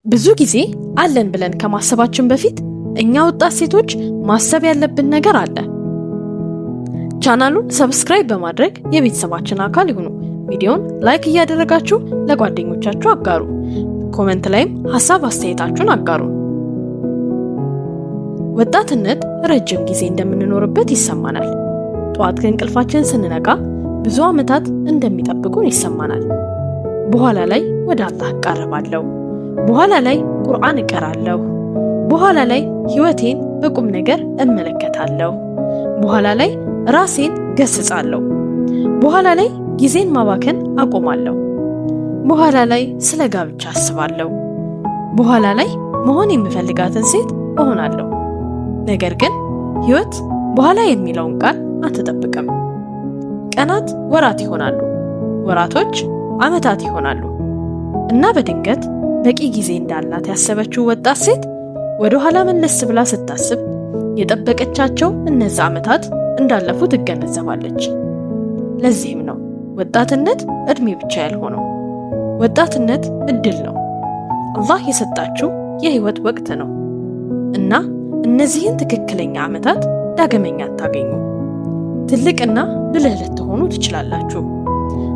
ብዙ ጊዜ አለን ብለን ከማሰባችን በፊት እኛ ወጣት ሴቶች ማሰብ ያለብን ነገር አለ። ቻናሉን ሰብስክራይብ በማድረግ የቤተሰባችን አካል ይሁኑ። ቪዲዮውን ላይክ እያደረጋችሁ ለጓደኞቻችሁ አጋሩ። ኮሜንት ላይም ሐሳብ አስተያየታችሁን አጋሩ። ወጣትነት ረጅም ጊዜ እንደምንኖርበት ይሰማናል። ጧት ከእንቅልፋችን ስንነቃ ብዙ ዓመታት እንደሚጠብቁን ይሰማናል። በኋላ ላይ ወደ አላህ እቀርባለሁ፣ በኋላ ላይ ቁርአን እቀራለሁ፣ በኋላ ላይ ህይወቴን በቁም ነገር እመለከታለሁ፣ በኋላ ላይ ራሴን ገስጻለሁ፣ በኋላ ላይ ጊዜን ማባከን አቆማለሁ፣ በኋላ ላይ ስለ ጋብቻ አስባለሁ፣ በኋላ ላይ መሆን የምፈልጋትን ሴት እሆናለሁ። ነገር ግን ህይወት በኋላ የሚለውን ቃል አትጠብቅም። ቀናት ወራት ይሆናሉ፣ ወራቶች ዓመታት ይሆናሉ እና በድንገት በቂ ጊዜ እንዳላት ያሰበችው ወጣት ሴት ወደ ኋላ መለስ ብላ ስታስብ የጠበቀቻቸው እነዛ ዓመታት እንዳለፉ ትገነዘባለች። ለዚህም ነው ወጣትነት እድሜ ብቻ ያልሆነው። ወጣትነት እድል ነው፣ አላህ የሰጣችሁ የህይወት ወቅት ነው እና እነዚህን ትክክለኛ ዓመታት ዳግመኛ አታገኙ። ትልቅና ብልህ ልትሆኑ ትችላላችሁ።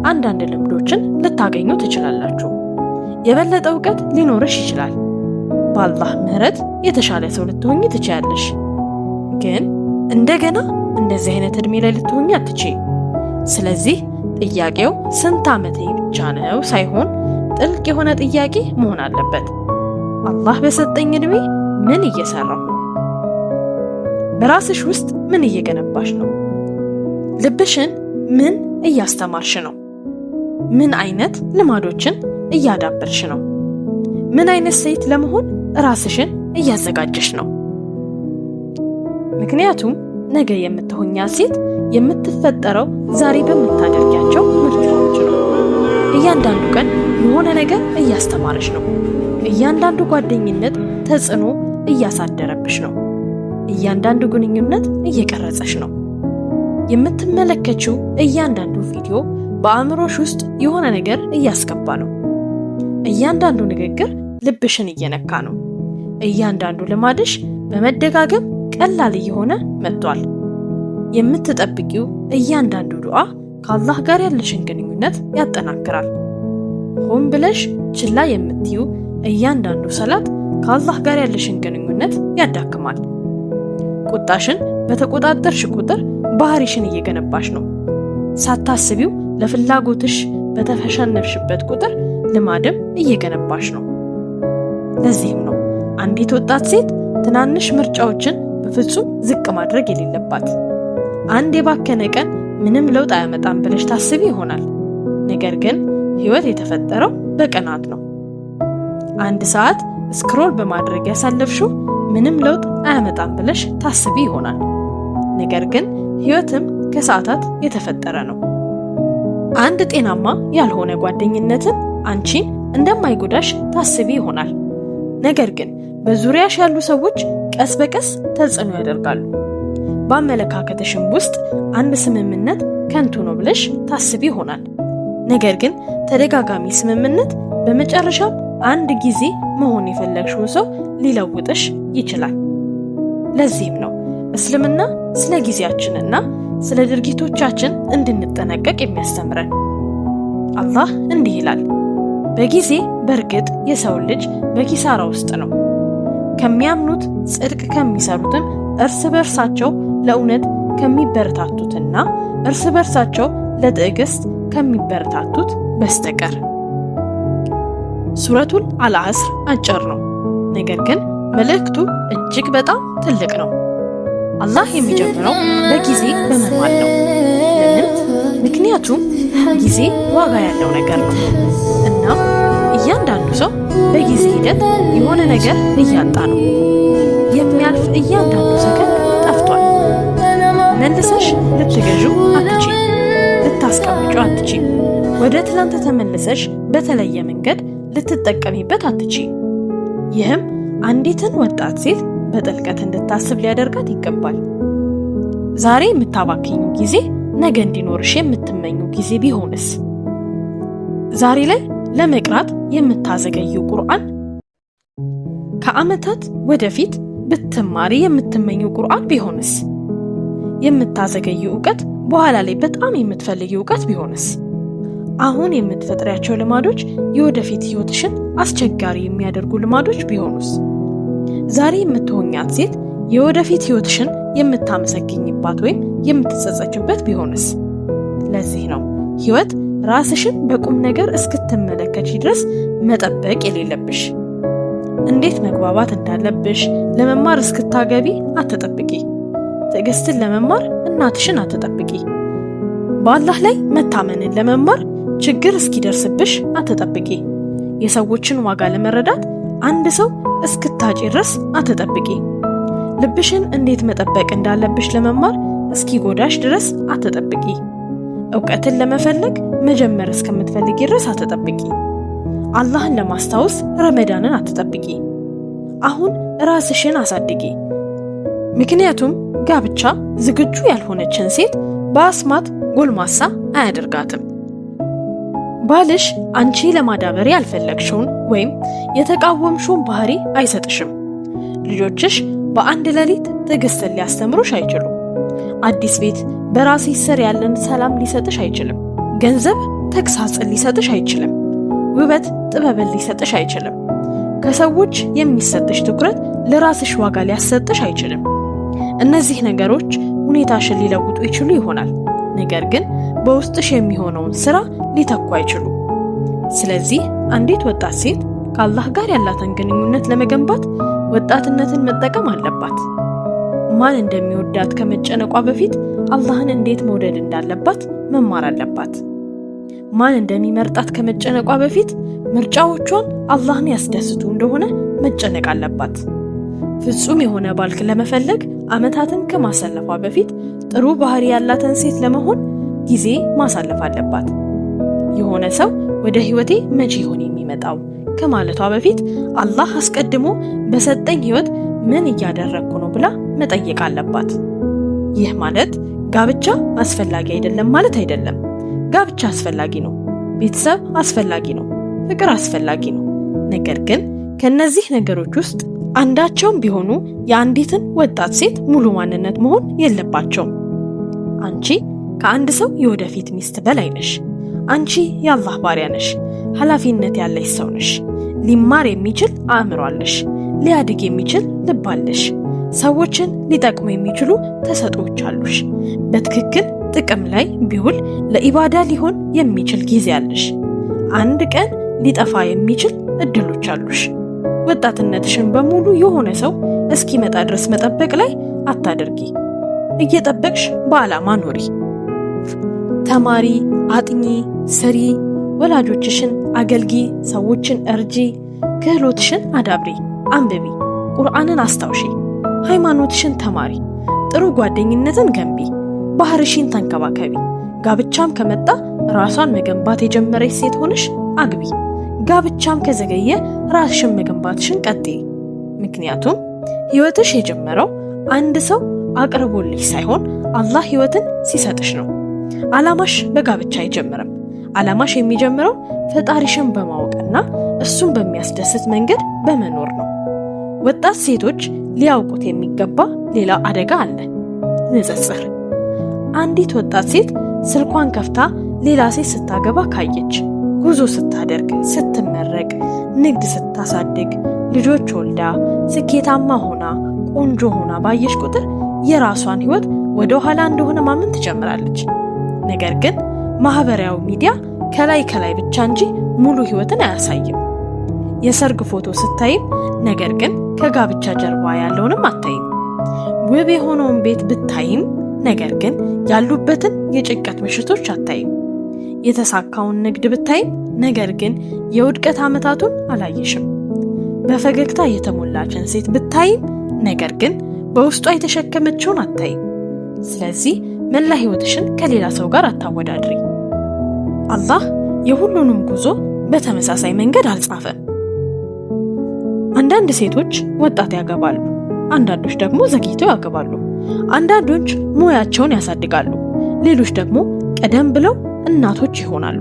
አንዳንድ ልምዶችን ልታገኙ ትችላላችሁ። የበለጠ እውቀት ሊኖርሽ ይችላል። በአላህ ምህረት የተሻለ ሰው ልትሆኚ ትችያለሽ። ግን እንደገና እንደዚህ አይነት እድሜ ላይ ልትሆኚ አትችይ። ስለዚህ ጥያቄው ስንት ዓመቴ ብቻ ነው ሳይሆን ጥልቅ የሆነ ጥያቄ መሆን አለበት። አላህ በሰጠኝ እድሜ ምን እየሰራሁ ነው? በራስሽ ውስጥ ምን እየገነባሽ ነው? ልብሽን ምን እያስተማርሽ ነው? ምን አይነት ልማዶችን እያዳበርሽ ነው? ምን አይነት ሴት ለመሆን ራስሽን እያዘጋጀሽ ነው? ምክንያቱም ነገ የምትሆኛት ሴት የምትፈጠረው ዛሬ በምታደርጊያቸው ምርጫዎች ነው። እያንዳንዱ ቀን የሆነ ነገር እያስተማረሽ ነው። እያንዳንዱ ጓደኝነት ተጽዕኖ እያሳደረብሽ ነው። እያንዳንዱ ግንኙነት እየቀረጸሽ ነው። የምትመለከችው እያንዳንዱ ቪዲዮ በአእምሮሽ ውስጥ የሆነ ነገር እያስገባ ነው። እያንዳንዱ ንግግር ልብሽን እየነካ ነው። እያንዳንዱ ልማድሽ በመደጋገም ቀላል እየሆነ መጥቷል። የምትጠብቂው እያንዳንዱ ዱዓ ከአላህ ጋር ያለሽን ግንኙነት ያጠናክራል። ሆን ብለሽ ችላ የምትዩ እያንዳንዱ ሰላት ከአላህ ጋር ያለሽን ግንኙነት ያዳክማል። ቁጣሽን በተቆጣጠርሽ ቁጥር ባህሪሽን እየገነባሽ ነው። ሳታስቢው ለፍላጎትሽ በተፈሻነፍሽበት ቁጥር ልማድም እየገነባሽ ነው። ለዚህም ነው አንዲት ወጣት ሴት ትናንሽ ምርጫዎችን በፍጹም ዝቅ ማድረግ የሌለባት። አንድ የባከነ ቀን ምንም ለውጥ አያመጣም ብለሽ ታስቢ ይሆናል። ነገር ግን ህይወት የተፈጠረው በቀናት ነው። አንድ ሰዓት ስክሮል በማድረግ ያሳለፍሽው ምንም ለውጥ አያመጣም ብለሽ ታስቢ ይሆናል። ነገር ግን ህይወትም ከሰዓታት የተፈጠረ ነው። አንድ ጤናማ ያልሆነ ጓደኝነትን አንቺን እንደማይጎዳሽ ታስቢ ይሆናል። ነገር ግን በዙሪያሽ ያሉ ሰዎች ቀስ በቀስ ተጽዕኖ ያደርጋሉ። በአመለካከትሽም ውስጥ አንድ ስምምነት ከንቱ ነው ብለሽ ታስቢ ይሆናል። ነገር ግን ተደጋጋሚ ስምምነት በመጨረሻም አንድ ጊዜ መሆን የፈለግሽውን ሰው ሊለውጥሽ ይችላል። ለዚህም ነው እስልምና ስለ ጊዜያችንና ስለ ድርጊቶቻችን እንድንጠነቀቅ የሚያስተምረን። አላህ እንዲህ ይላል፣ በጊዜ በእርግጥ የሰው ልጅ በኪሳራ ውስጥ ነው። ከሚያምኑት ጽድቅ ከሚሰሩትም እርስ በርሳቸው ለእውነት ከሚበረታቱትና እርስ በርሳቸው ለትዕግስት ከሚበረታቱት በስተቀር። ሱረቱል አልዓስር አጭር ነው፣ ነገር ግን መልእክቱ እጅግ በጣም ትልቅ ነው። አላህ የሚጀምረው በጊዜ በመማል ነው። ለምን? ምክንያቱም ጊዜ ዋጋ ያለው ነገር ነው እና እያንዳንዱ ሰው በጊዜ ሂደት የሆነ ነገር እያጣ ነው። የሚያልፍ እያንዳንዱ ሰከንድ ጠፍቷል። መልሰሽ ልትገዢው አትችይም፣ ልታስቀምጪው አትችይም። ወደ ትላንት ተመልሰሽ በተለየ መንገድ ልትጠቀሚበት አትችይም። ይህም አንዲትን ወጣት ሴት በጥልቀት እንድታስብ ሊያደርጋት ይገባል። ዛሬ የምታባክኙ ጊዜ ነገ እንዲኖርሽ የምትመኙ ጊዜ ቢሆንስ? ዛሬ ላይ ለመቅራት የምታዘገዩ ቁርአን ከዓመታት ወደፊት ብትማሪ የምትመኘው ቁርአን ቢሆንስ? የምታዘገየው ዕውቀት በኋላ ላይ በጣም የምትፈልጊው ዕውቀት ቢሆንስ? አሁን የምትፈጥሪያቸው ልማዶች የወደፊት ህይወትሽን አስቸጋሪ የሚያደርጉ ልማዶች ቢሆኑስ? ዛሬ የምትሆኛት ሴት የወደፊት ህይወትሽን የምታመሰግኝባት ወይም የምትጸጸችበት ቢሆንስ? ለዚህ ነው ህይወት ራስሽን በቁም ነገር እስክትመለከቺ ድረስ መጠበቅ የሌለብሽ። እንዴት መግባባት እንዳለብሽ ለመማር እስክታገቢ አትጠብቂ። ትዕግስትን ለመማር እናትሽን አትጠብቂ። በአላህ ላይ መታመንን ለመማር ችግር እስኪደርስብሽ አትጠብቂ። የሰዎችን ዋጋ ለመረዳት አንድ ሰው እስክታጪ ድረስ አትጠብቂ። ልብሽን እንዴት መጠበቅ እንዳለብሽ ለመማር እስኪጎዳሽ ድረስ አትጠብቂ። ዕውቀትን ለመፈለግ መጀመር እስከምትፈልጊ ድረስ አትጠብቂ። አላህን ለማስታወስ ረመዳንን አትጠብቂ። አሁን ራስሽን አሳድጊ። ምክንያቱም ጋብቻ ዝግጁ ያልሆነችን ሴት በአስማት ጎልማሳ አያደርጋትም። ባልሽ አንቺ ለማዳበር ያልፈለግሽውን ወይም የተቃወምሽውን ባህሪ አይሰጥሽም። ልጆችሽ በአንድ ሌሊት ትዕግስትን ሊያስተምሩሽ አይችሉም። አዲስ ቤት በራስሽ ስር ያለን ሰላም ሊሰጥሽ አይችልም። ገንዘብ ተግሳጽን ሊሰጥሽ አይችልም። ውበት ጥበብን ሊሰጥሽ አይችልም። ከሰዎች የሚሰጥሽ ትኩረት ለራስሽ ዋጋ ሊያሰጥሽ አይችልም። እነዚህ ነገሮች ሁኔታሽን ሊለውጡ ይችሉ ይሆናል፣ ነገር ግን በውስጥሽ የሚሆነውን ስራ ሊተኩ አይችሉም። ስለዚህ አንዲት ወጣት ሴት ከአላህ ጋር ያላትን ግንኙነት ለመገንባት ወጣትነትን መጠቀም አለባት። ማን እንደሚወዳት ከመጨነቋ በፊት አላህን እንዴት መውደድ እንዳለባት መማር አለባት። ማን እንደሚመርጣት ከመጨነቋ በፊት ምርጫዎቿን አላህን ያስደስቱ እንደሆነ መጨነቅ አለባት። ፍጹም የሆነ ባልክ ለመፈለግ ዓመታትን ከማሳለፏ በፊት ጥሩ ባህሪ ያላትን ሴት ለመሆን ጊዜ ማሳለፍ አለባት። የሆነ ሰው ወደ ህይወቴ መቼ ይሆን የሚመጣው ከማለቷ በፊት አላህ አስቀድሞ በሰጠኝ ህይወት ምን እያደረግኩ ነው ብላ መጠየቅ አለባት። ይህ ማለት ጋብቻ አስፈላጊ አይደለም ማለት አይደለም። ጋብቻ አስፈላጊ ነው። ቤተሰብ አስፈላጊ ነው። ፍቅር አስፈላጊ ነው። ነገር ግን ከነዚህ ነገሮች ውስጥ አንዳቸውም ቢሆኑ የአንዲትን ወጣት ሴት ሙሉ ማንነት መሆን የለባቸውም። አንቺ ከአንድ ሰው የወደፊት ሚስት በላይ ነሽ። አንቺ የአላህ ባሪያ ነሽ። ኃላፊነት ያለሽ ሰው ነሽ። ሊማር የሚችል አእምሮ አለሽ። ሊያድግ የሚችል ልብ አለሽ። ሰዎችን ሊጠቅሙ የሚችሉ ተሰጥኦዎች አሉሽ። በትክክል ጥቅም ላይ ቢውል ለኢባዳ ሊሆን የሚችል ጊዜ አለሽ። አንድ ቀን ሊጠፋ የሚችል እድሎች አሉሽ። ወጣትነትሽን በሙሉ የሆነ ሰው እስኪመጣ ድረስ መጠበቅ ላይ አታድርጊ። እየጠበቅሽ በዓላማ ኑሪ። ተማሪ፣ አጥኚ፣ ስሪ፣ ወላጆችሽን አገልጊ፣ ሰዎችን እርጂ፣ ክህሎትሽን አዳብሪ፣ አንብቢ፣ ቁርአንን አስታውሺ፣ ሃይማኖትሽን ተማሪ፣ ጥሩ ጓደኝነትን ገንቢ፣ ባህርሽን ተንከባከቢ። ጋብቻም ከመጣ ራሷን መገንባት የጀመረች ሴት ሆነሽ አግቢ። ጋብቻም ከዘገየ ራስሽን መገንባትሽን ቀጥይ። ምክንያቱም ህይወትሽ የጀመረው አንድ ሰው አቅርቦልሽ ሳይሆን አላህ ህይወትን ሲሰጥሽ ነው። ዓላማሽ በጋብቻ አይጀምርም። ዓላማሽ የሚጀምረው ፈጣሪሽን በማወቅና እሱን በሚያስደስት መንገድ በመኖር ነው። ወጣት ሴቶች ሊያውቁት የሚገባ ሌላ አደጋ አለ። ንጽጽር። አንዲት ወጣት ሴት ስልኳን ከፍታ ሌላ ሴት ስታገባ ካየች፣ ጉዞ ስታደርግ፣ ስትመረቅ፣ ንግድ ስታሳድግ፣ ልጆች ወልዳ፣ ስኬታማ ሆና፣ ቆንጆ ሆና ባየች ቁጥር የራሷን ህይወት ወደ ኋላ እንደሆነ ማመን ትጀምራለች። ነገር ግን ማህበራዊ ሚዲያ ከላይ ከላይ ብቻ እንጂ ሙሉ ህይወትን አያሳይም። የሰርግ ፎቶ ስታይም ነገር ግን ከጋብቻ ጀርባ ያለውንም አታይም። ውብ የሆነውን ቤት ብታይም ነገር ግን ያሉበትን የጭንቀት ምሽቶች አታይም። የተሳካውን ንግድ ብታይም ነገር ግን የውድቀት ዓመታቱን አላየሽም። በፈገግታ የተሞላችን ሴት ብታይም ነገር ግን በውስጧ የተሸከመችውን አታይም። ስለዚህ መላ ህይወትሽን ከሌላ ሰው ጋር አታወዳድሪ። አላህ የሁሉንም ጉዞ በተመሳሳይ መንገድ አልጻፈም። አንዳንድ ሴቶች ወጣት ያገባሉ፣ አንዳንዶች ደግሞ ዘግይተው ያገባሉ። አንዳንዶች ሙያቸውን ያሳድጋሉ፣ ሌሎች ደግሞ ቀደም ብለው እናቶች ይሆናሉ።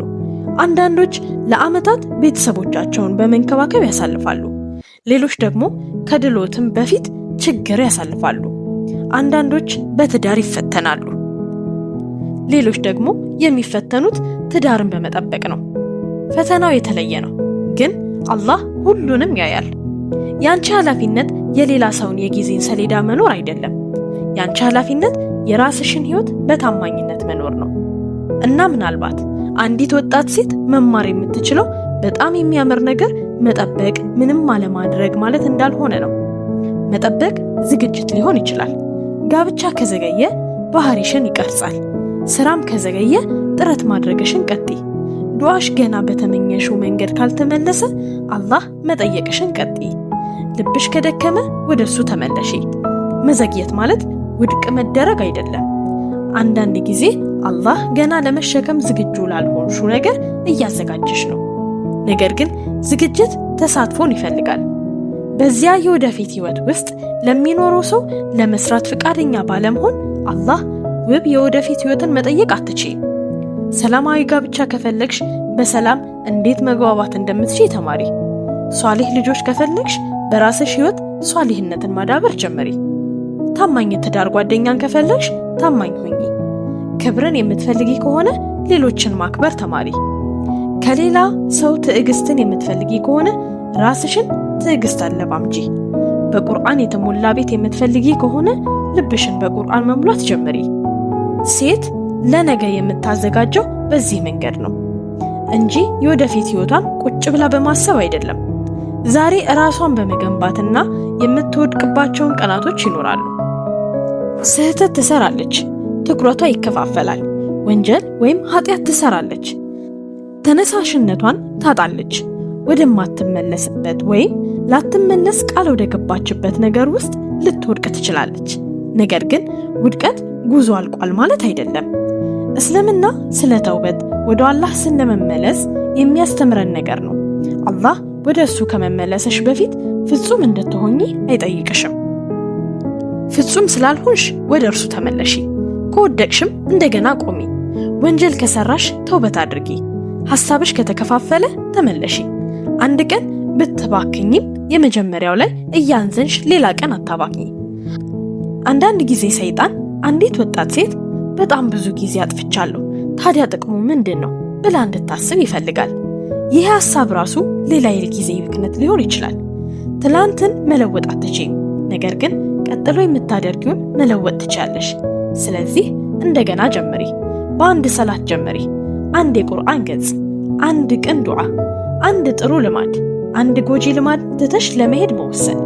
አንዳንዶች ለዓመታት ቤተሰቦቻቸውን በመንከባከብ ያሳልፋሉ፣ ሌሎች ደግሞ ከድሎትም በፊት ችግር ያሳልፋሉ። አንዳንዶች በትዳር ይፈተናሉ። ሌሎች ደግሞ የሚፈተኑት ትዳርን በመጠበቅ ነው። ፈተናው የተለየ ነው፣ ግን አላህ ሁሉንም ያያል። ያንቺ ኃላፊነት የሌላ ሰውን የጊዜን ሰሌዳ መኖር አይደለም። ያንቺ ኃላፊነት የራስሽን ህይወት በታማኝነት መኖር ነው። እና ምናልባት አንዲት ወጣት ሴት መማር የምትችለው በጣም የሚያምር ነገር መጠበቅ ምንም አለማድረግ ማለት እንዳልሆነ ነው። መጠበቅ ዝግጅት ሊሆን ይችላል። ጋብቻ ከዘገየ ባህሪሽን ይቀርጻል። ስራም ከዘገየ ጥረት ማድረግሽን ቀጥይ። ዱዓሽ ገና በተመኘሽው መንገድ ካልተመለሰ አላህ መጠየቅሽን ቀጥይ። ልብሽ ከደከመ ወደሱ ተመለሺ። መዘግየት ማለት ውድቅ መደረግ አይደለም። አንዳንድ ጊዜ አላህ ገና ለመሸከም ዝግጁ ላልሆንሽው ነገር እያዘጋጀሽ ነው። ነገር ግን ዝግጅት ተሳትፎን ይፈልጋል። በዚያ የወደፊት ህይወት ውስጥ ለሚኖረው ሰው ለመስራት ፍቃደኛ ባለመሆን አላህ ውብ የወደፊት ህይወትን መጠየቅ አትችይም። ሰላማዊ ጋብቻ ከፈለግሽ በሰላም እንዴት መግባባት እንደምትችይ ተማሪ። ሷሊህ ልጆች ከፈለግሽ በራስሽ ህይወት ሷሊህነትን ማዳበር ጀመሪ። ታማኝ ትዳር ጓደኛን ከፈለግሽ ታማኝ ሁኚ። ክብርን የምትፈልጊ ከሆነ ሌሎችን ማክበር ተማሪ። ከሌላ ሰው ትዕግስትን የምትፈልጊ ከሆነ ራስሽን ትዕግስት አለማምጂ። በቁርአን የተሞላ ቤት የምትፈልጊ ከሆነ ልብሽን በቁርአን መሙላት ጀመሪ። ሴት ለነገ የምታዘጋጀው በዚህ መንገድ ነው እንጂ የወደፊት ህይወቷን ቁጭ ብላ በማሰብ አይደለም። ዛሬ ራሷን በመገንባትና የምትወድቅባቸውን ቀናቶች ይኖራሉ። ስህተት ትሰራለች፣ ትኩረቷ ይከፋፈላል። ወንጀል ወይም ኃጢአት ትሰራለች፣ ተነሳሽነቷን ታጣለች። ወደማትመለስበት ወይም ላትመለስ ቃል ወደ ገባችበት ነገር ውስጥ ልትወድቅ ትችላለች። ነገር ግን ውድቀት ጉዞ አልቋል ማለት አይደለም። እስልምና ስለ ተውበት ወደ አላህ ስለመመለስ የሚያስተምረን ነገር ነው። አላህ ወደ እሱ ከመመለስሽ በፊት ፍጹም እንድትሆኚ አይጠይቅሽም። ፍጹም ስላልሆንሽ ወደ እርሱ ተመለሺ። ከወደቅሽም እንደገና ቆሚ። ወንጀል ከሰራሽ ተውበት አድርጊ። ሐሳብሽ ከተከፋፈለ ተመለሺ። አንድ ቀን ብትባክኝም የመጀመሪያው ላይ እያንዘንሽ ሌላ ቀን አታባክኝ። አንዳንድ ጊዜ ሰይጣን አንዲት ወጣት ሴት በጣም ብዙ ጊዜ አጥፍቻለሁ፣ ታዲያ ጥቅሙ ምንድን ነው ብላ እንድታስብ ይፈልጋል። ይህ ሐሳብ ራሱ ሌላ የጊዜ ብክነት ሊሆን ይችላል። ትላንትን መለወጥ አትችይም፣ ነገር ግን ቀጥሎ የምታደርጊውን መለወጥ ትችያለሽ። ስለዚህ እንደገና ጀምሪ። በአንድ ሰላት ጀምሪ። አንድ የቁርአን ገጽ፣ አንድ ቅን ዱዓ፣ አንድ ጥሩ ልማድ፣ አንድ ጎጂ ልማድ ትተሽ ለመሄድ መወሰን፣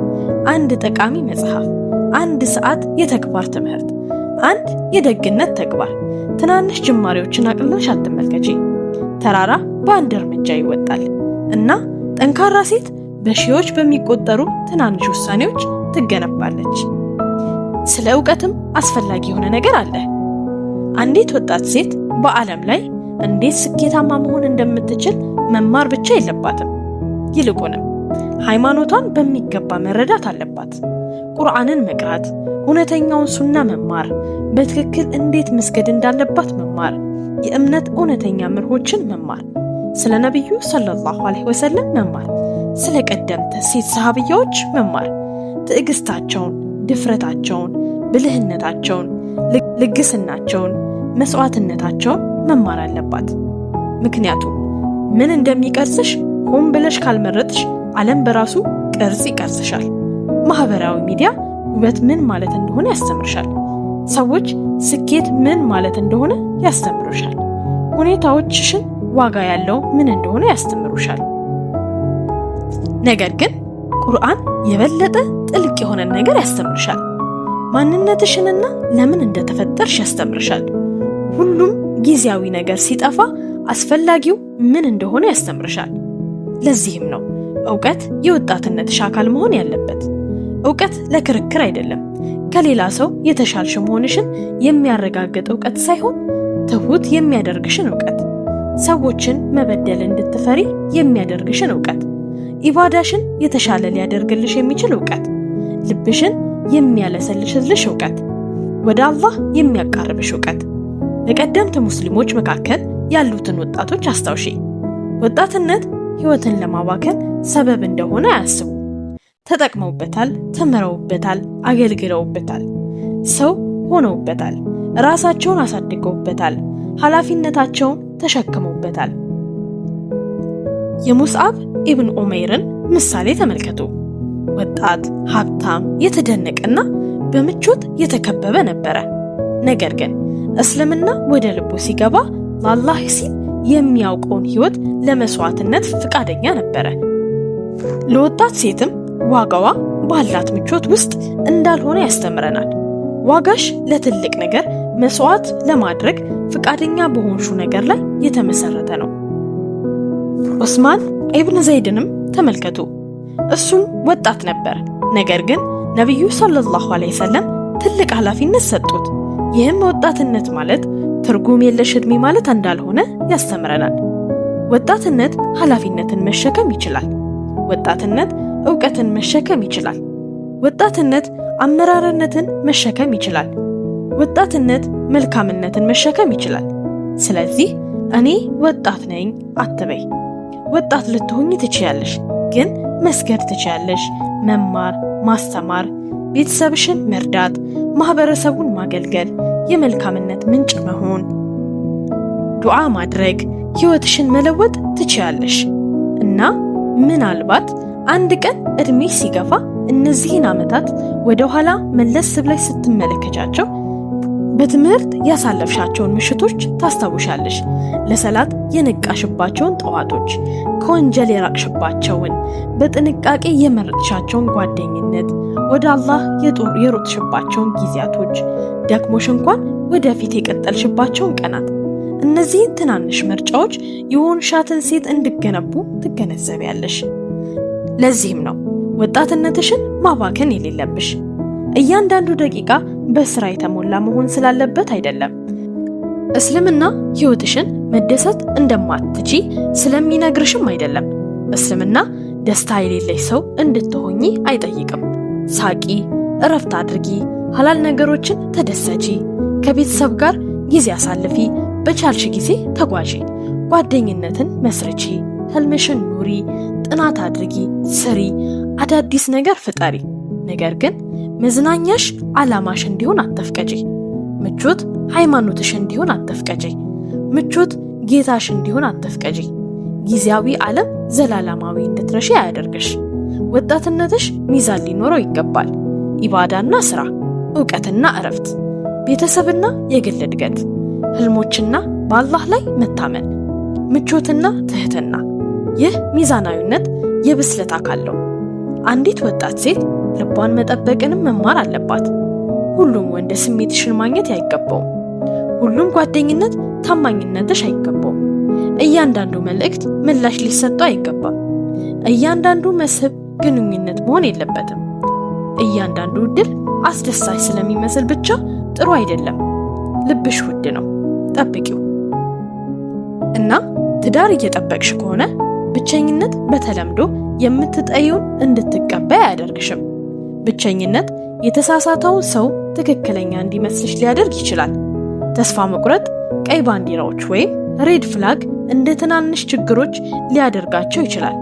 አንድ ጠቃሚ መጽሐፍ፣ አንድ ሰዓት የተግባር ትምህርት፣ አንድ የደግነት ተግባር። ትናንሽ ጅማሬዎችን አቅልለሽ አትመልከቺ። ተራራ በአንድ እርምጃ ይወጣል እና ጠንካራ ሴት በሺዎች በሚቆጠሩ ትናንሽ ውሳኔዎች ትገነባለች። ስለ ዕውቀትም አስፈላጊ የሆነ ነገር አለ። አንዲት ወጣት ሴት በዓለም ላይ እንዴት ስኬታማ መሆን እንደምትችል መማር ብቻ የለባትም። ይልቁንም ሃይማኖቷን በሚገባ መረዳት አለባት። ቁርአንን መቅራት፣ እውነተኛውን ሱና መማር፣ በትክክል እንዴት መስገድ እንዳለባት መማር፣ የእምነት እውነተኛ መርሆችን መማር፣ ስለ ነብዩ ሰለላሁ ዐለይሂ ወሰለም መማር፣ ስለ ቀደምት ሴት ሰሃቢያዎች መማር፣ ትዕግስታቸውን፣ ድፍረታቸውን፣ ብልህነታቸውን፣ ልግስናቸውን፣ መስዋዕትነታቸውን መማር አለባት። ምክንያቱም ምን እንደሚቀርጽሽ ሆን ብለሽ ካልመረጥሽ ዓለም በራሱ ቅርጽ ይቀርጽሻል። ማህበራዊ ሚዲያ ውበት ምን ማለት እንደሆነ ያስተምርሻል። ሰዎች ስኬት ምን ማለት እንደሆነ ያስተምሩሻል። ሁኔታዎችሽን ዋጋ ያለው ምን እንደሆነ ያስተምሩሻል። ነገር ግን ቁርአን የበለጠ ጥልቅ የሆነ ነገር ያስተምርሻል። ማንነትሽንና ለምን እንደተፈጠርሽ ያስተምርሻል። ሁሉም ጊዜያዊ ነገር ሲጠፋ አስፈላጊው ምን እንደሆነ ያስተምርሻል። ለዚህም ነው ዕውቀት የወጣትነትሽ አካል መሆን ያለበት። ዕውቀት ለክርክር አይደለም። ከሌላ ሰው የተሻልሽ መሆንሽን የሚያረጋግጥ ዕውቀት ሳይሆን ትሁት የሚያደርግሽን ዕውቀት፣ ሰዎችን መበደል እንድትፈሪ የሚያደርግሽን ዕውቀት፣ ኢባዳሽን የተሻለ ሊያደርግልሽ የሚችል ዕውቀት፣ ልብሽን የሚያለሰልሽልሽ ዕውቀት፣ ወደ አላህ የሚያቃርብሽ ዕውቀት። በቀደምት ሙስሊሞች መካከል ያሉትን ወጣቶች አስታውሺ። ወጣትነት ህይወትን ለማባከን ሰበብ እንደሆነ አያስቡ። ተጠቅመውበታል፣ ተምረውበታል፣ አገልግለውበታል፣ ሰው ሆነውበታል፣ ራሳቸውን አሳድገውበታል፣ ኃላፊነታቸውን ተሸክመውበታል። የሙስዓብ ኢብን ዑመይርን ምሳሌ ተመልከቱ። ወጣት፣ ሀብታም፣ የተደነቀና በምቾት የተከበበ ነበረ። ነገር ግን እስልምና ወደ ልቡ ሲገባ ለአላህ ሲል የሚያውቀውን ሕይወት ለመስዋዕትነት ፍቃደኛ ነበረ። ለወጣት ሴትም ዋጋዋ ባላት ምቾት ውስጥ እንዳልሆነ ያስተምረናል። ዋጋሽ ለትልቅ ነገር መስዋዕት ለማድረግ ፍቃደኛ በሆንሹ ነገር ላይ የተመሰረተ ነው። ዑስማን ኢብን ዘይድንም ተመልከቱ። እሱም ወጣት ነበር። ነገር ግን ነቢዩ ሰለላሁ ዐለይሂ ወሰለም ትልቅ ኃላፊነት ሰጡት። ይህም ወጣትነት ማለት ትርጉም የለሽ ዕድሜ ማለት እንዳልሆነ ያስተምረናል። ወጣትነት ኃላፊነትን መሸከም ይችላል። ወጣትነት ዕውቀትን መሸከም ይችላል። ወጣትነት አመራርነትን መሸከም ይችላል። ወጣትነት መልካምነትን መሸከም ይችላል። ስለዚህ እኔ ወጣት ነኝ አትበይ። ወጣት ልትሆኚ ትችያለሽ፣ ግን መስገድ ትችያለሽ፣ መማር፣ ማስተማር፣ ቤተሰብሽን መርዳት፣ ማህበረሰቡን ማገልገል፣ የመልካምነት ምንጭ መሆን፣ ዱዓ ማድረግ፣ ህይወትሽን መለወጥ ትችያለሽ። እና ምናልባት አንድ ቀን እድሜሽ ሲገፋ እነዚህን ዓመታት ወደ ኋላ መለስ ብለሽ ስትመለከቻቸው በትምህርት ያሳለፍሻቸውን ምሽቶች ታስታውሻለሽ። ለሰላት የነቃሽባቸውን ጠዋቶች፣ ከወንጀል የራቅሽባቸውን፣ በጥንቃቄ የመረጥሻቸውን ጓደኝነት፣ ወደ አላህ የሮጥሽባቸውን ጊዜያቶች፣ ደክሞሽ እንኳን ወደፊት የቀጠልሽባቸውን ቀናት። እነዚህን ትናንሽ ምርጫዎች የሆንሻትን ሴት እንድገነቡ ትገነዘቢያለሽ። ለዚህም ነው ወጣትነትሽን ማባከን የሌለብሽ። እያንዳንዱ ደቂቃ በስራ የተሞላ መሆን ስላለበት አይደለም። እስልምና ህይወትሽን መደሰት እንደማትቺ ስለሚነግርሽም አይደለም። እስልምና ደስታ የሌለሽ ሰው እንድትሆኚ አይጠይቅም። ሳቂ፣ እረፍት አድርጊ፣ ሐላል ነገሮችን ተደሰቺ፣ ከቤተሰብ ጋር ጊዜ አሳልፊ፣ በቻልሽ ጊዜ ተጓዢ፣ ጓደኝነትን መስርቺ፣ ህልምሽን ኑሪ፣ ጥናት አድርጊ፣ ስሪ፣ አዳዲስ ነገር ፍጠሪ። ነገር ግን መዝናኛሽ ዓላማሽ እንዲሆን አትፍቀጂ። ምቾት ሃይማኖትሽ እንዲሆን አትፍቀጂ። ምቾት ጌታሽ እንዲሆን አትፍቀጂ። ጊዜያዊ ዓለም ዘላለማዊ እንድትረሺ አያደርግሽ። ወጣትነትሽ ሚዛን ሊኖረው ይገባል። ኢባዳና ስራ፣ ዕውቀትና እረፍት፣ ቤተሰብና የግል እድገት፣ ህልሞችና በአላህ ላይ መታመን፣ ምቾትና ትህትና። ይህ ሚዛናዊነት የብስለት አካል ነው። አንዲት ወጣት ሴት ልቧን መጠበቅንም መማር አለባት። ሁሉም ወንድ ስሜትሽን ማግኘት አይገባውም። ሁሉም ጓደኝነት ታማኝነትሽ አይገባውም። እያንዳንዱ መልእክት ምላሽ ሊሰጠው አይገባም። እያንዳንዱ መስህብ ግንኙነት መሆን የለበትም። እያንዳንዱ ዕድል አስደሳች ስለሚመስል ብቻ ጥሩ አይደለም። ልብሽ ውድ ነው፣ ጠብቂው። እና ትዳር እየጠበቅሽ ከሆነ ብቸኝነት በተለምዶ የምትጠይውን እንድትቀበይ አያደርግሽም። ብቸኝነት የተሳሳተውን ሰው ትክክለኛ እንዲመስልሽ ሊያደርግ ይችላል። ተስፋ መቁረጥ ቀይ ባንዲራዎች ወይም ሬድ ፍላግ እንደ ትናንሽ ችግሮች ሊያደርጋቸው ይችላል።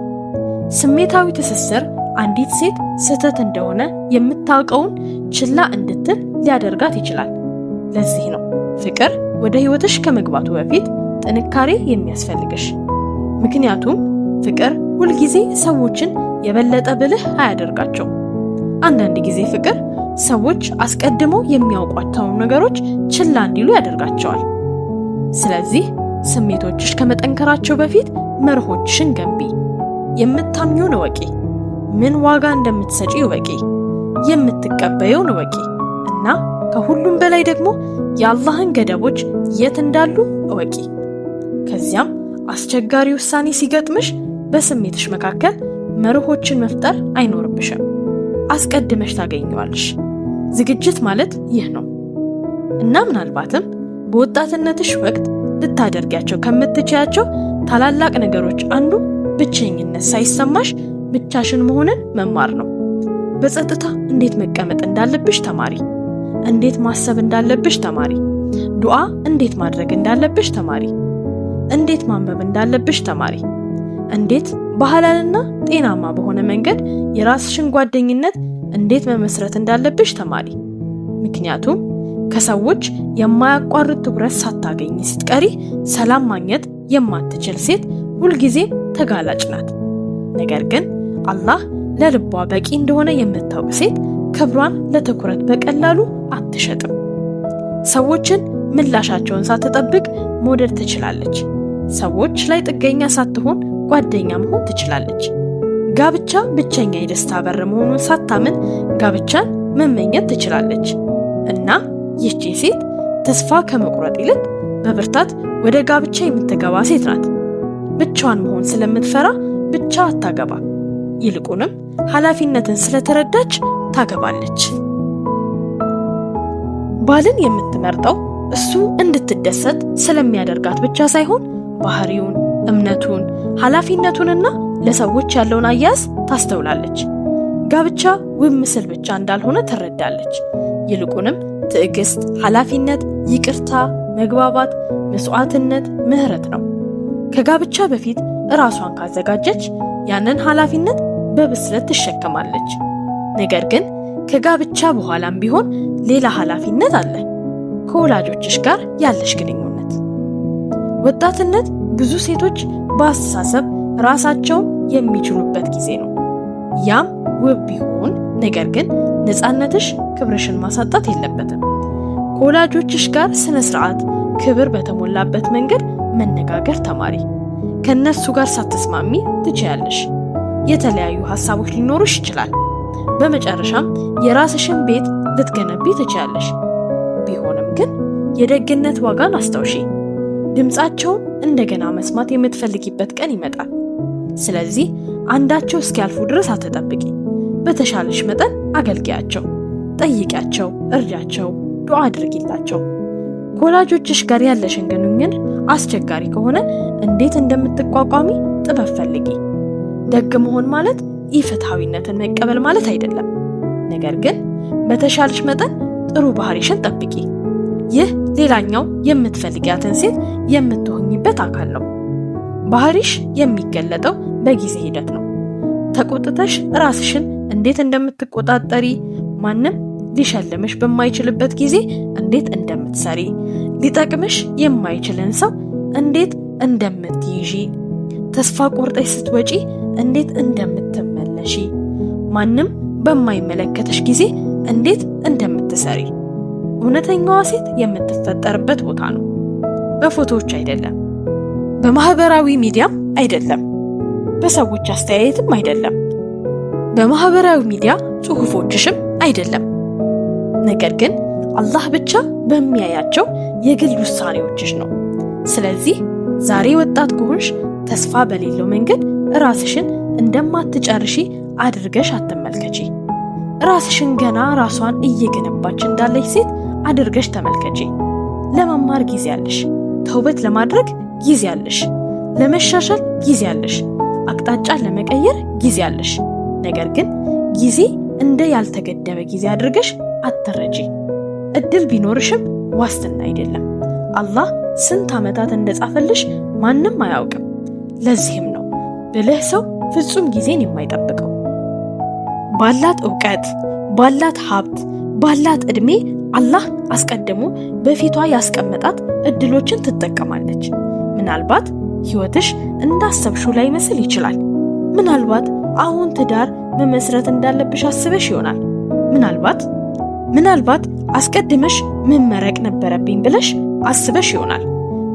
ስሜታዊ ትስስር አንዲት ሴት ስህተት እንደሆነ የምታውቀውን ችላ እንድትል ሊያደርጋት ይችላል። ለዚህ ነው ፍቅር ወደ ህይወትሽ ከመግባቱ በፊት ጥንካሬ የሚያስፈልግሽ። ምክንያቱም ፍቅር ሁልጊዜ ሰዎችን የበለጠ ብልህ አያደርጋቸው። አንዳንድ ጊዜ ፍቅር ሰዎች አስቀድመው የሚያውቋቸውን ነገሮች ችላ እንዲሉ ያደርጋቸዋል። ስለዚህ ስሜቶችሽ ከመጠንከራቸው በፊት መርሆችሽን ገንቢ። የምታምኚውን እወቂ። ምን ዋጋ እንደምትሰጪ እወቂ። የምትቀበየውን እወቂ። እና ከሁሉም በላይ ደግሞ የአላህን ገደቦች የት እንዳሉ እወቂ። ከዚያም አስቸጋሪ ውሳኔ ሲገጥምሽ በስሜትሽ መካከል መርሆችን መፍጠር አይኖርብሽም። አስቀድመሽ ታገኘዋለሽ። ዝግጅት ማለት ይህ ነው። እና ምናልባትም በወጣትነትሽ ወቅት ልታደርጊያቸው ከምትችያቸው ታላላቅ ነገሮች አንዱ ብቸኝነት ሳይሰማሽ ብቻሽን መሆንን መማር ነው። በጸጥታ እንዴት መቀመጥ እንዳለብሽ ተማሪ። እንዴት ማሰብ እንዳለብሽ ተማሪ። ዱዓ እንዴት ማድረግ እንዳለብሽ ተማሪ። እንዴት ማንበብ እንዳለብሽ ተማሪ። እንዴት በሐላልና ጤናማ በሆነ መንገድ የራስሽን ጓደኝነት እንዴት መመስረት እንዳለብሽ ተማሪ። ምክንያቱም ከሰዎች የማያቋርጥ ትኩረት ሳታገኝ ስትቀሪ ሰላም ማግኘት የማትችል ሴት ሁልጊዜ ተጋላጭ ናት። ነገር ግን አላህ ለልቧ በቂ እንደሆነ የምታውቅ ሴት ክብሯን ለትኩረት በቀላሉ አትሸጥም። ሰዎችን ምላሻቸውን ሳትጠብቅ መውደድ ትችላለች። ሰዎች ላይ ጥገኛ ሳትሆን ጓደኛ መሆን ትችላለች። ጋብቻ ብቸኛ የደስታ በር መሆኑን ሳታምን ጋብቻን መመኘት ትችላለች። እና ይህቺ ሴት ተስፋ ከመቁረጥ ይልቅ በብርታት ወደ ጋብቻ የምትገባ ሴት ናት። ብቻዋን መሆን ስለምትፈራ ብቻ አታገባ። ይልቁንም ኃላፊነትን ስለተረዳች ታገባለች። ባልን የምትመርጠው እሱ እንድትደሰት ስለሚያደርጋት ብቻ ሳይሆን ባህሪውን፣ እምነቱን፣ ኃላፊነቱንና ለሰዎች ያለውን አያያዝ ታስተውላለች። ጋብቻ ውብ ምስል ብቻ እንዳልሆነ ትረዳለች። ይልቁንም ትዕግስት፣ ኃላፊነት፣ ይቅርታ፣ መግባባት፣ መስዋዕትነት፣ ምህረት ነው። ከጋብቻ በፊት ራሷን ካዘጋጀች ያንን ኃላፊነት በብስለት ትሸከማለች። ነገር ግን ከጋብቻ በኋላም ቢሆን ሌላ ኃላፊነት አለ። ከወላጆችሽ ጋር ያለሽ ግንኙነት። ወጣትነት ብዙ ሴቶች በአስተሳሰብ ራሳቸውን የሚችሉበት ጊዜ ነው። ያም ውብ ቢሆን ነገር ግን ነፃነትሽ ክብርሽን ማሳጣት የለበትም። ከወላጆችሽ ጋር ስነ ስርዓት፣ ክብር በተሞላበት መንገድ መነጋገር ተማሪ። ከነሱ ጋር ሳትስማሚ ትችያለሽ። የተለያዩ ሐሳቦች ሊኖሩሽ ይችላል። በመጨረሻም የራስሽን ቤት ልትገነቢ ትችያለሽ። ቢሆንም ግን የደግነት ዋጋን አስታውሺ። ድምጻቸውን እንደገና መስማት የምትፈልጊበት ቀን ይመጣል። ስለዚህ አንዳቸው እስኪያልፉ ድረስ አትጠብቂ። በተሻለሽ መጠን አገልግያቸው፣ ጠይቂያቸው፣ እርዳቸው፣ ዱዓ አድርጊላቸው። ከወላጆችሽ ጋር ያለሽን ግንኙነት አስቸጋሪ ከሆነ እንዴት እንደምትቋቋሚ ጥበብ ፈልጊ። ደግ መሆን ማለት ኢፍትሃዊነትን መቀበል ማለት አይደለም። ነገር ግን በተሻለሽ መጠን ጥሩ ባህሪሽን ጠብቂ። ይህ ሌላኛው የምትፈልጊያትን ሴት የምትሆኝበት አካል ነው። ባህሪሽ የሚገለጠው በጊዜ ሂደት ነው። ተቆጥተሽ ራስሽን እንዴት እንደምትቆጣጠሪ፣ ማንም ሊሸልምሽ በማይችልበት ጊዜ እንዴት እንደምትሰሪ፣ ሊጠቅምሽ የማይችልን ሰው እንዴት እንደምትይዢ፣ ተስፋ ቆርጠሽ ስትወጪ እንዴት እንደምትመለሺ፣ ማንም በማይመለከተሽ ጊዜ እንዴት እንደምትሰሪ። እውነተኛዋ ሴት የምትፈጠርበት ቦታ ነው። በፎቶዎች አይደለም፣ በማህበራዊ ሚዲያም አይደለም፣ በሰዎች አስተያየትም አይደለም፣ በማህበራዊ ሚዲያ ጽሑፎችሽም አይደለም። ነገር ግን አላህ ብቻ በሚያያቸው የግል ውሳኔዎችሽ ነው። ስለዚህ ዛሬ ወጣት ከሆንሽ ተስፋ በሌለው መንገድ ራስሽን እንደማትጨርሺ አድርገሽ አትመልከቺ። ራስሽን ገና ራሷን እየገነባች እንዳለች ሴት አድርገሽ ተመልከቺ። ለመማር ጊዜ አለሽ፣ ተውበት ለማድረግ ጊዜ አለሽ፣ ለመሻሻል ጊዜ አለሽ፣ አቅጣጫ ለመቀየር ጊዜ አለሽ። ነገር ግን ጊዜ እንደ ያልተገደበ ጊዜ አድርገሽ አትረጂ። እድል ቢኖርሽም ዋስትና አይደለም። አላህ ስንት ዓመታት እንደጻፈልሽ ማንም አያውቅም። ለዚህም ነው ብልህ ሰው ፍጹም ጊዜን የማይጠብቀው። ባላት ዕውቀት፣ ባላት ሀብት፣ ባላት ዕድሜ አላህ አስቀድሞ በፊቷ ያስቀመጣት እድሎችን ትጠቀማለች። ምናልባት ህይወትሽ እንዳሰብሽው ላይመስል ይችላል። ምናልባት አሁን ትዳር መመስረት እንዳለብሽ አስበሽ ይሆናል። ምናልባት አስቀድመሽ መመረቅ ነበረብኝ ብለሽ አስበሽ ይሆናል።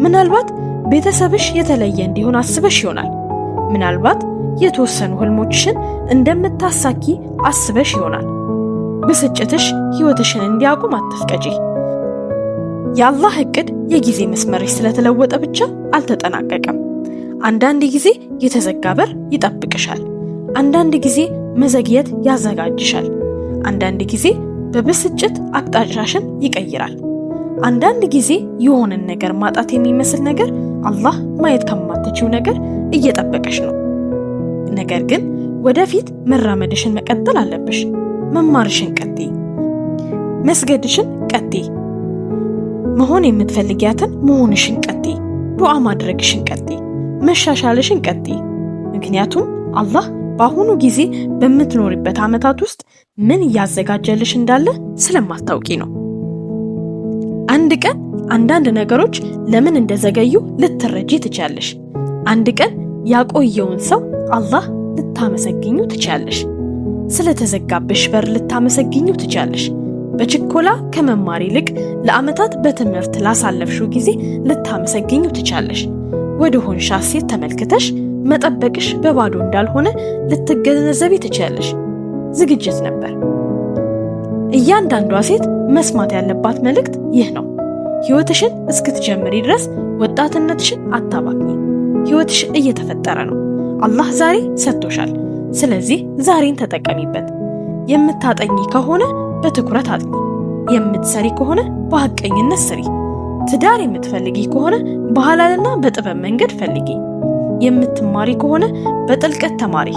ምናልባት ቤተሰብሽ የተለየ እንዲሆን አስበሽ ይሆናል። ምናልባት የተወሰኑ ህልሞችሽን እንደምታሳኪ አስበሽ ይሆናል። ብስጭትሽ ህይወትሽን እንዲያቆም አትፍቀጂ። የአላህ እቅድ የጊዜ መስመርሽ ስለተለወጠ ብቻ አልተጠናቀቀም። አንዳንድ ጊዜ የተዘጋ በር ይጠብቅሻል። አንዳንድ ጊዜ መዘግየት ያዘጋጅሻል። አንዳንድ ጊዜ በብስጭት አቅጣጫሽን ይቀይራል። አንዳንድ ጊዜ የሆነን ነገር ማጣት የሚመስል ነገር አላህ ማየት ከማትችው ነገር እየጠበቀሽ ነው። ነገር ግን ወደፊት መራመድሽን መቀጠል አለብሽ። መማርሽን ቀጥይ፣ መስገድሽን ቀጥይ፣ መሆን የምትፈልጊያትን መሆንሽን ቀጥይ፣ ዱዓ ማድረግሽን ቀጥይ፣ መሻሻልሽን ቀጥይ። ምክንያቱም አላህ በአሁኑ ጊዜ በምትኖርበት ዓመታት ውስጥ ምን እያዘጋጀልሽ እንዳለ ስለማታውቂ ነው። አንድ ቀን አንዳንድ ነገሮች ለምን እንደዘገዩ ልትረጂ ትችያለሽ። አንድ ቀን ያቆየውን ሰው አላህ ልታመሰግኙ ትችያለሽ። ስለተዘጋብሽ በር ልታመሰግኙ ትችያለሽ። በችኮላ ከመማር ይልቅ ለዓመታት በትምህርት ላሳለፍሽው ጊዜ ልታመሰግኙ ትችያለሽ። ወደ ሆንሻ ሴት ተመልክተሽ መጠበቅሽ በባዶ እንዳልሆነ ልትገነዘቢ ትችያለሽ። ዝግጅት ነበር። እያንዳንዷ ሴት መስማት ያለባት መልእክት ይህ ነው። ሕይወትሽን እስክትጀምሪ ድረስ ወጣትነትሽን አታባክኚ። ሕይወትሽ እየተፈጠረ ነው። አላህ ዛሬ ሰጥቶሻል። ስለዚህ ዛሬን ተጠቀሚበት። የምታጠኚ ከሆነ በትኩረት አጥኚ። የምትሰሪ ከሆነ በሐቀኝነት ስሪ። ትዳር የምትፈልጊ ከሆነ በሐላልና በጥበብ መንገድ ፈልጊ። የምትማሪ ከሆነ በጥልቀት ተማሪ።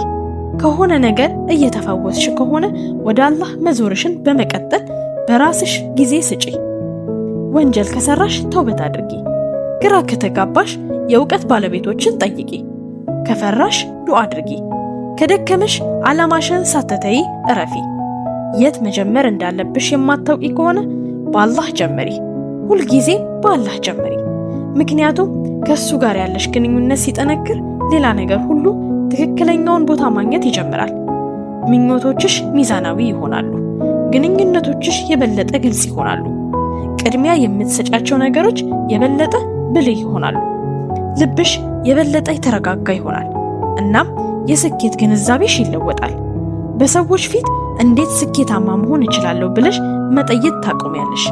ከሆነ ነገር እየተፈወስሽ ከሆነ ወደ አላህ መዞርሽን በመቀጠል በራስሽ ጊዜ ስጪ። ወንጀል ከሰራሽ ተውበት አድርጊ። ግራ ከተጋባሽ የእውቀት ባለቤቶችን ጠይቂ። ከፈራሽ ዱዓ አድርጊ። ከደከመሽ ዓላማሽን ሳትተይ እረፊ። የት መጀመር እንዳለብሽ የማታውቂ ከሆነ በአላህ ጀመሪ። ሁልጊዜ በአላህ ጀመሪ። ምክንያቱም ከሱ ጋር ያለሽ ግንኙነት ሲጠነክር ሌላ ነገር ሁሉ ትክክለኛውን ቦታ ማግኘት ይጀምራል። ምኞቶችሽ ሚዛናዊ ይሆናሉ። ግንኙነቶችሽ የበለጠ ግልጽ ይሆናሉ። ቅድሚያ የምትሰጫቸው ነገሮች የበለጠ ብልህ ይሆናሉ። ልብሽ የበለጠ የተረጋጋ ይሆናል። እናም የስኬት ግንዛቤሽ ይለወጣል። በሰዎች ፊት እንዴት ስኬታማ መሆን እችላለሁ ብለሽ መጠየቅ ታቆሚያለሽ።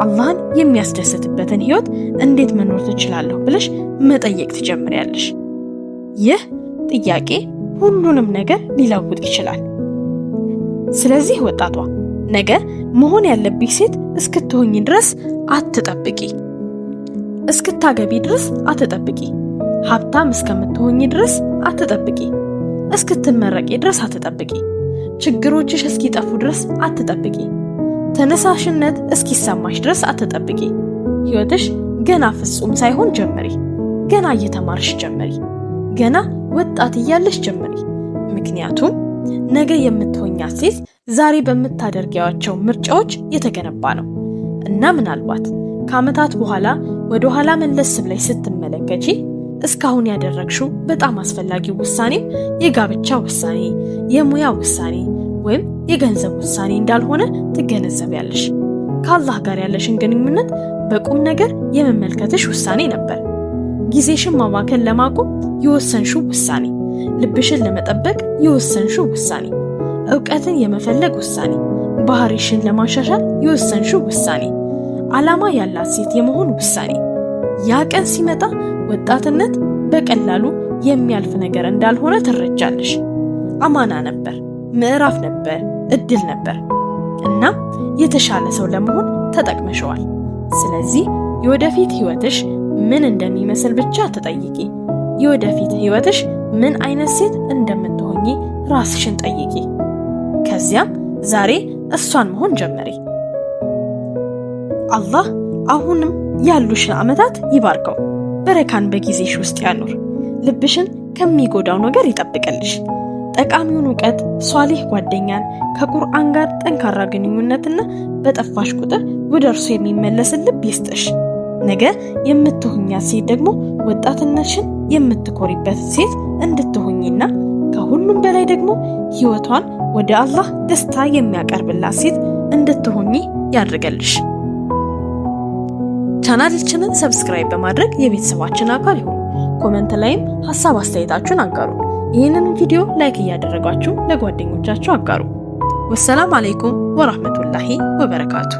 አላህን የሚያስደስትበትን ህይወት እንዴት መኖር ትችላለሁ ብለሽ መጠየቅ ትጀምሪያለሽ። ይህ ጥያቄ ሁሉንም ነገር ሊለውጥ ይችላል። ስለዚህ ወጣቷ ነገ መሆን ያለብሽ ሴት እስክትሆኚ ድረስ አትጠብቂ። እስክታገቢ ድረስ አትጠብቂ። ሀብታም እስከምትሆኚ ድረስ አትጠብቂ። እስክትመረቂ ድረስ አትጠብቂ። ችግሮችሽ እስኪጠፉ ድረስ አትጠብቂ። ተነሳሽነት እስኪሰማሽ ድረስ አትጠብቂ። ህይወትሽ ገና ፍጹም ሳይሆን ጀመሪ። ገና እየተማርሽ ጀመሪ። ገና ወጣት እያለሽ ጀመሪ። ምክንያቱም ነገ የምትሆኛት ሴት ዛሬ በምታደርጊያቸው ምርጫዎች የተገነባ ነው እና ምናልባት ከዓመታት በኋላ ወደ ኋላ መለስ ብለሽ ስትመለከቺ እስካሁን ያደረግሽው በጣም አስፈላጊ ውሳኔ የጋብቻ ውሳኔ፣ የሙያ ውሳኔ ወይም የገንዘብ ውሳኔ እንዳልሆነ ትገነዘቢያለሽ። ከአላህ ጋር ያለሽን ግንኙነት በቁም ነገር የመመልከትሽ ውሳኔ ነበር። ጊዜሽን ማባከን ለማቆም የወሰንሽው ውሳኔ፣ ልብሽን ለመጠበቅ የወሰንሽው ውሳኔ፣ ዕውቀትን የመፈለግ ውሳኔ፣ ባህሪሽን ለማሻሻል የወሰንሽው ውሳኔ፣ ዓላማ ያላት ሴት የመሆን ውሳኔ። ያ ቀን ሲመጣ ወጣትነት በቀላሉ የሚያልፍ ነገር እንዳልሆነ ትረጃለሽ። አማና ነበር፣ ምዕራፍ ነበር፣ እድል ነበር እና የተሻለ ሰው ለመሆን ተጠቅመሽዋል። ስለዚህ የወደፊት ህይወትሽ ምን እንደሚመስል ብቻ ተጠይቂ። የወደፊት ህይወትሽ ምን አይነት ሴት እንደምትሆኚ ራስሽን ጠይቂ። ከዚያም ዛሬ እሷን መሆን ጀመሪ። አላህ አሁንም ያሉሽን ዓመታት ይባርከው። በረካን በጊዜሽ ውስጥ ያኑር። ልብሽን ከሚጎዳው ነገር ይጠብቅልሽ። ጠቃሚውን ዕውቀት፣ ሷሊህ ጓደኛን፣ ከቁርአን ጋር ጠንካራ ግንኙነትና በጠፋሽ ቁጥር ወደ እርሱ የሚመለስን ልብ ይስጥሽ። ነገ የምትሆኛት ሴት ደግሞ ወጣትነትሽን የምትኮሪበት ሴት እንድትሆኚና ከሁሉም በላይ ደግሞ ህይወቷን ወደ አላህ ደስታ የሚያቀርብላት ሴት እንድትሆኚ ያድርገልሽ። ቻናላችንን ሰብስክራይብ በማድረግ የቤተሰባችን አካል ይሁኑ። ኮሜንት ላይም ሐሳብ አስተያየታችሁን አጋሩ። ይህንን ቪዲዮ ላይክ እያደረጋችሁ ለጓደኞቻችሁ አጋሩ። ወሰላም አለይኩም ወራህመቱላሂ ወበረካቱ።